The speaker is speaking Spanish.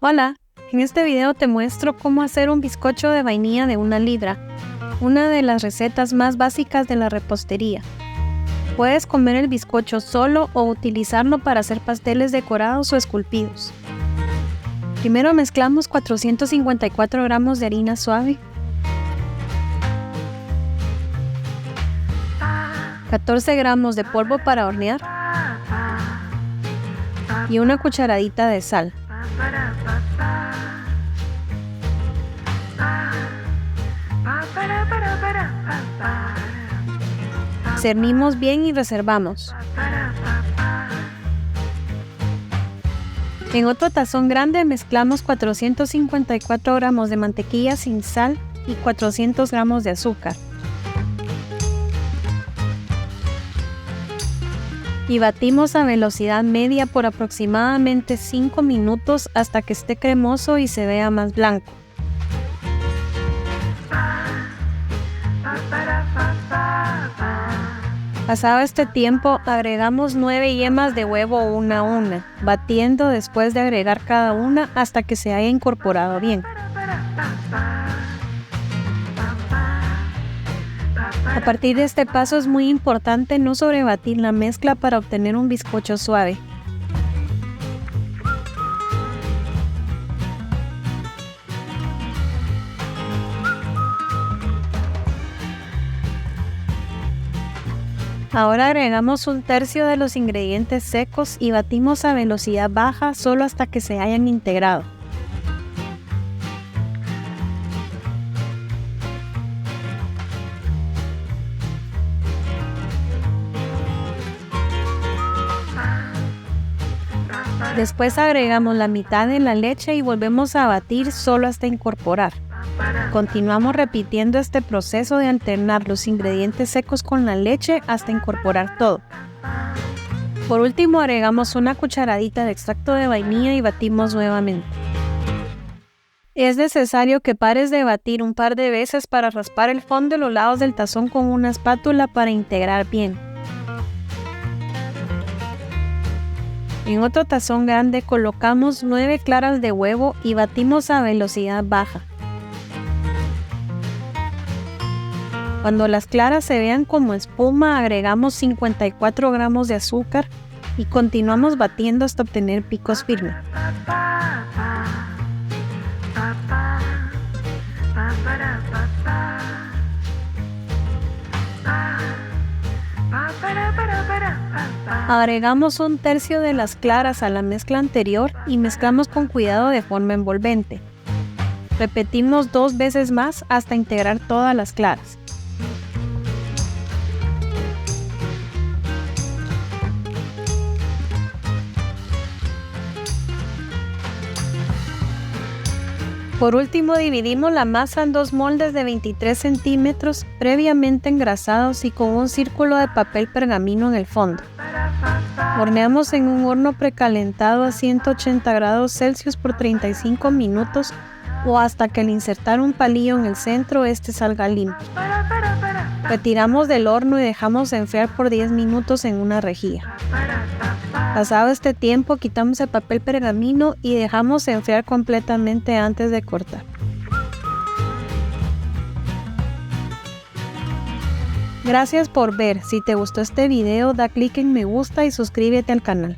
Hola, en este video te muestro cómo hacer un bizcocho de vainilla de 1 libra, una de las recetas más básicas de la repostería. Puedes comer el bizcocho solo o utilizarlo para hacer pasteles decorados o esculpidos. Primero mezclamos 454 gramos de harina suave, 14 gramos de polvo para hornear y una cucharadita de sal. Cernimos bien y reservamos. En otro tazón grande mezclamos 454 gramos de mantequilla sin sal y 400 gramos de azúcar. Y batimos a velocidad media por aproximadamente 5 minutos hasta que esté cremoso y se vea más blanco. Pasado este tiempo, agregamos 9 yemas de huevo una a una, batiendo después de agregar cada una hasta que se haya incorporado bien. A partir de este paso es muy importante no sobrebatir la mezcla para obtener un bizcocho suave. Ahora agregamos 1/3 de los ingredientes secos y batimos a velocidad baja solo hasta que se hayan integrado. Después agregamos la mitad de la leche y volvemos a batir solo hasta incorporar. Continuamos repitiendo este proceso de alternar los ingredientes secos con la leche hasta incorporar todo. Por último agregamos una cucharadita de extracto de vainilla y batimos nuevamente. Es necesario que pares de batir un par de veces para raspar el fondo de los lados del tazón con una espátula para integrar bien. En otro tazón grande colocamos 9 claras de huevo y batimos a velocidad baja. Cuando las claras se vean como espuma, agregamos 54 gramos de azúcar y continuamos batiendo hasta obtener picos firmes. Agregamos 1/3 de las claras a la mezcla anterior y mezclamos con cuidado de forma envolvente. Repetimos 2 veces más hasta integrar todas las claras. Por último, dividimos la masa en 2 moldes de 23 centímetros previamente engrasados y con un círculo de papel pergamino en el fondo. Horneamos en un horno precalentado a 180 grados Celsius por 35 minutos o hasta que al insertar un palillo en el centro este salga limpio. Retiramos del horno y dejamos enfriar por 10 minutos en una rejilla. Pasado este tiempo, quitamos el papel pergamino y dejamos enfriar completamente antes de cortar. Gracias por ver. Si te gustó este video, da clic en me gusta y suscríbete al canal.